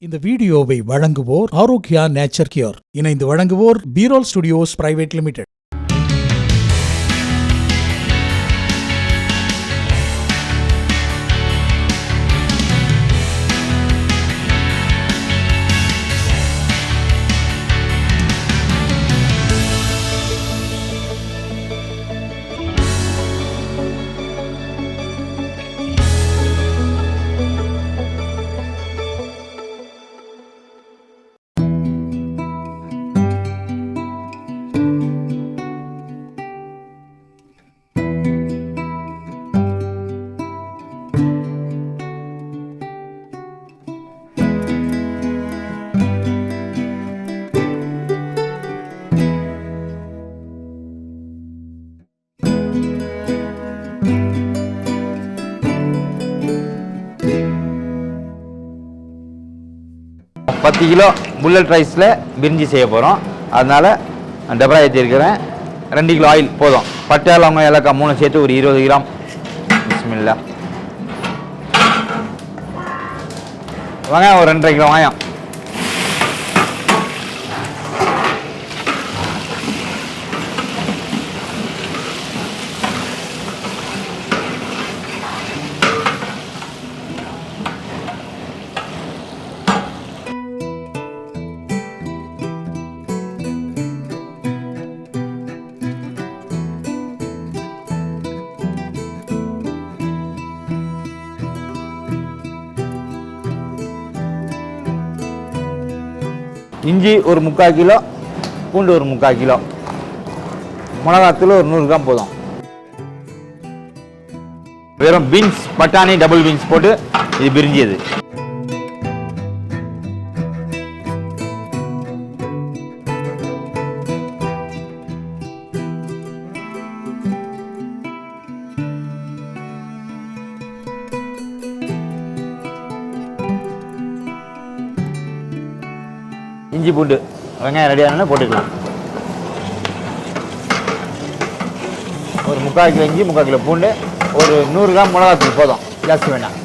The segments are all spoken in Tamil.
இந்த வீடியோவை வழங்குவோர் ஆரோக்கியா நேச்சர் கியூர். இணைந்து வழங்குவோர் BROLL ஸ்டுடியோஸ் பிரைவேட் லிமிடெட். பத்து கிலோ புல்லட் ரைஸில் பிரிஞ்சி செய்ய போகிறோம். அதனால் டபரா ஏற்றிருக்கிறேன். 2 கிலோ ஆயில் போதும். பட்டை லவங்கம் ஏலக்காய் 3 சேர்த்து ஒரு 20 கிராம். பிஸ்மில்லா. வெங்காயம் ஒரு 2.5 கிலோ வெங்காயம். இஞ்சி ஒரு 3/4 கிலோ, பூண்டு ஒரு 3/4 கிலோ, மிளகாத்தூள் ஒரு 100 கிராம் போதும். வெறும் பீன்ஸ் பட்டாணி டபுள் பீன்ஸ் போட்டு இது பிரிஞ்சியது. இஞ்சி பூண்டு வெங்காயம் ரெடியான போட்டுக்கலாம். ஒரு 3/4 கிலோ இஞ்சி 3/4 கிலோ பூண்டு, ஒரு 100 கிராம் மிளகாத்தூள் போதும், ஜாஸ்தி வேண்டாம்.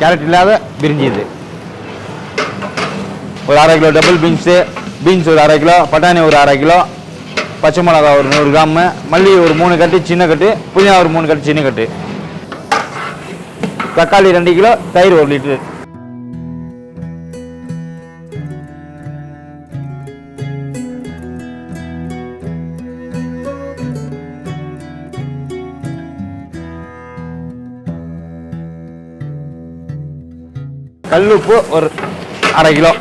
கேரட் இல்லாத பிரிஞ்சி இது. ஒரு 1/2 கிலோ டபுள் பீன்ஸ் ஒரு 1/2 கிலோ, பட்டாணி ஒரு 1/2 கிலோ, பச்சை மிளகா ஒரு 100 கிராம், மல்லி ஒரு 3 கட்டு சின்ன கட்டு, புதினா ஒரு 3 கட்டு சின்ன கட்டு, தக்காளி 2 கிலோ, தயிர் 1 லிட்டரு. கல்லுப்பு ஒரு 1/2 கிலோ.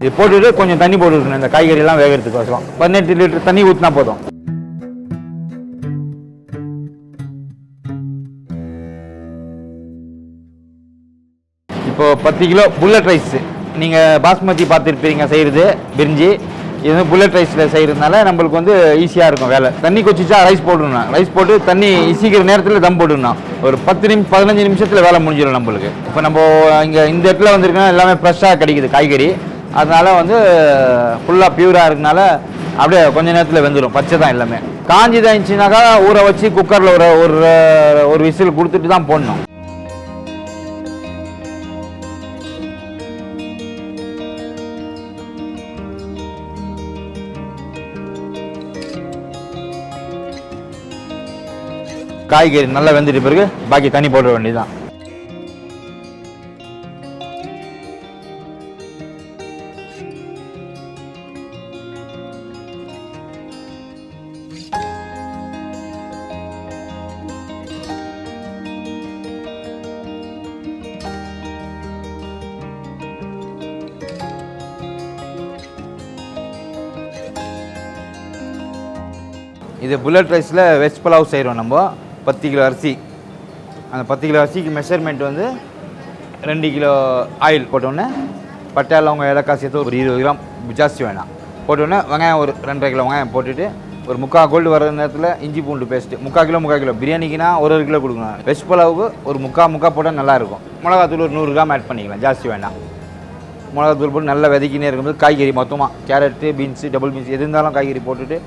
இது போட்டுட்டு கொஞ்சம் தண்ணி போட்டுருக்கணும் இந்த காய்கறி எல்லாம் வேகிறதுக்கு வசலாம். 18 லிட்டர் தண்ணி ஊற்றினா போதும். இப்போ 10 கிலோ புல்லட் ரைஸ். நீங்கள் பாஸ்மதி பார்த்துருப்பீங்க செய்கிறது பிரிஞ்சி. இது வந்து புல்லட் ரைஸில் செய்கிறதுனால நம்மளுக்கு வந்து ஈஸியாக இருக்கும் வேலை. தண்ணி கொச்சிச்சா ரைஸ் போட்டுடணும். ரைஸ் போட்டு தண்ணி சீக்கிர நேரத்தில் தம் போட்டுடணும். ஒரு 15 நிமிஷத்தில் வேலை முடிஞ்சிடும் நம்மளுக்கு. இப்போ நம்ம இங்கே இந்த இடத்துல வந்துருக்கோன்னா எல்லாமே ஃப்ரெஷ்ஷாக கிடைக்குது காய்கறி. அதனால் வந்து ஃபுல்லாக பியூராக இருக்கனால அப்படியே கொஞ்சம் நேரத்தில் வெந்துடும். பச்சை தான் எல்லாமே. காஞ்சி தான் இருந்துச்சுனாக்கா ஊற வச்சு குக்கரில் ஒரு விசில் கொடுத்துட்டு தான் போடணும். காய்கறி நல்லா வெந்துட்டு பிறகு பாக்கி தண்ணி போட வேண்டியதுதான். இது புல்லட் ரைஸில் வெஜ் புலாவ் செய்கிறோம். நம்ம 10 கிலோ அரிசி. அந்த 10 கிலோ அரிசிக்கு மெஷர்மெண்ட் வந்து 2 கிலோ ஆயில் போட்டோன்னே பட்டை லவங்கம் ஏலக்காய் சேர்த்து ஒரு 20 கிராம் ஜாஸ்தி வேணாம் போட்டோன்னே வெங்காயம் ஒரு 2.5 கிலோ வெங்காயம் போட்டுட்டு ஒரு 3/4 கோல்டு வர நேரத்தில் இஞ்சி பூண்டு பேஸ்ட்டு 3/4 கிலோ பிரியாணிக்குனா 1 கிலோ கொடுக்கணும். வெஜ் புலாவுக்கு ஒரு 3/4 போட்டால் நல்லாயிருக்கும். மிளகாத்தூள் ஒரு 100 கிராம் ஆட் பண்ணிக்கலாம், ஜாஸ்தி வேண்டாம். மிளகாத்தூள் போட்டு நல்லா விதைக்கினே இருக்கும்போது காய்கறி மொத்தமாக கேரட்டு, பீன்ஸு, டபுள் பீன்ஸ் எது இருந்தாலும் காய்கறி போட்டுட்டு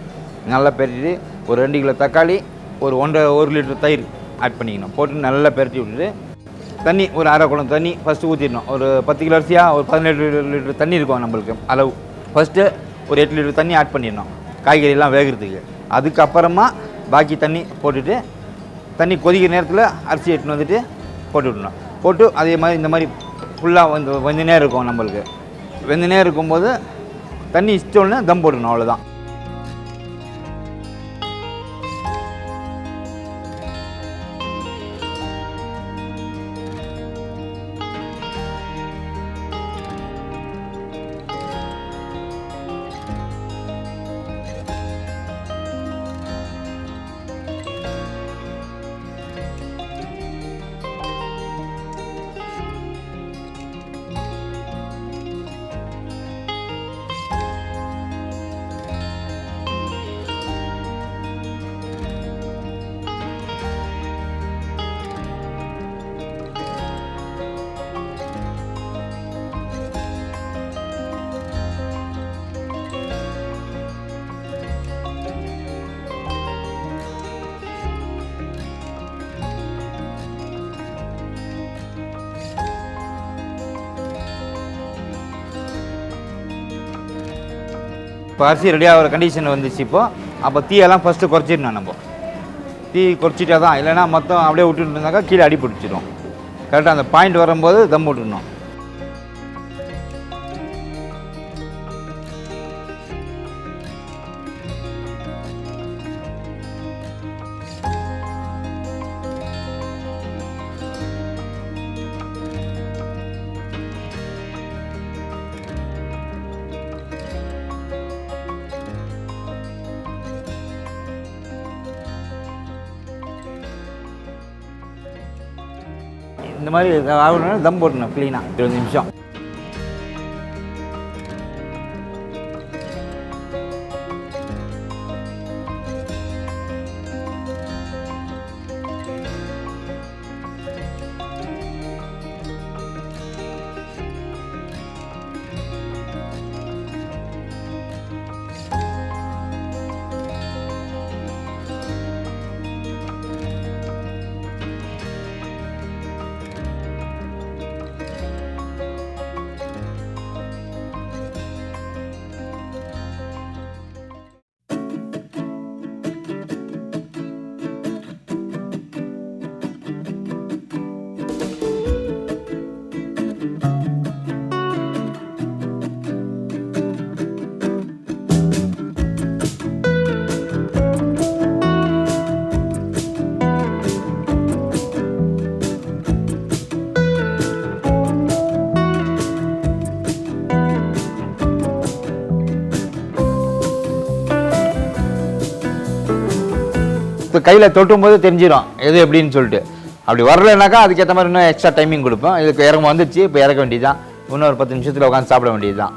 நல்லா பெரட்டிட்டு ஒரு 2 கிலோ தக்காளி, ஒரு 1 லிட்டர் தயிர் ஆட் பண்ணிக்கணும். போட்டு நல்லா பெரட்டி விட்டுட்டு தண்ணி ஒரு 1/2 குடம் தண்ணி ஃபஸ்ட்டு ஊற்றிடணும். ஒரு 10 கிலோ அரிசியாக ஒரு 17 லிட்டர் தண்ணி இருக்கும் நம்மளுக்கு அளவு. ஃபஸ்ட்டு ஒரு 8 லிட்டர் தண்ணி ஆட் பண்ணிடணும் காய்கறியெல்லாம் வேகிறதுக்கு. அதுக்கப்புறமா பாக்கி தண்ணி போட்டுட்டு தண்ணி கொதிக்கிற நேரத்தில் அரிசி எடுத்துன்னு வந்துட்டு போட்டு விடணும். போட்டு அதே மாதிரி இந்த மாதிரி ஃபுல்லாக வெந்துனே இருக்கும். நம்மளுக்கு வெந்துனே இருக்கும்போது தண்ணி இஷ்டோன்னு தம் போட்டுக்கணும், அவ்வளோதான். இப்போ அரிசி ரெடியாக ஒரு கண்டிஷன் வந்துச்சு. அப்போ தீயெல்லாம் ஃபஸ்ட்டு குறைச்சிடணும். நம்ம தீ குறைச்சிட்டா தான், இல்லைனா மொத்தம் அப்படியே விட்டுட்டு இருந்தாக்கா கீழே அடி பிடிச்சிடும். கரெக்டாக அந்த பாயிண்ட் வரும்போது தம் விட்டுடணும். இந்த மாதிரி ஆகணும்னா தம் போட்டணும் க்ளீனாக 20 நிமிஷம். இப்போ கையில் தொட்டும் போது தெரிஞ்சிடும் எது எப்படின்னு சொல்லிட்டு. அப்படி வரலைனாக்கா அதுக்கேற்ற மாதிரி இன்னும் எக்ஸ்ட்ரா டைமிங் கொடுப்போம். இதுக்கு இறங்க வந்துச்சு, இப்போ இறக்க வேண்டியது தான். இன்னும் ஒரு 10 நிமிஷத்தில் உட்காந்து சாப்பிட வேண்டியது தான்.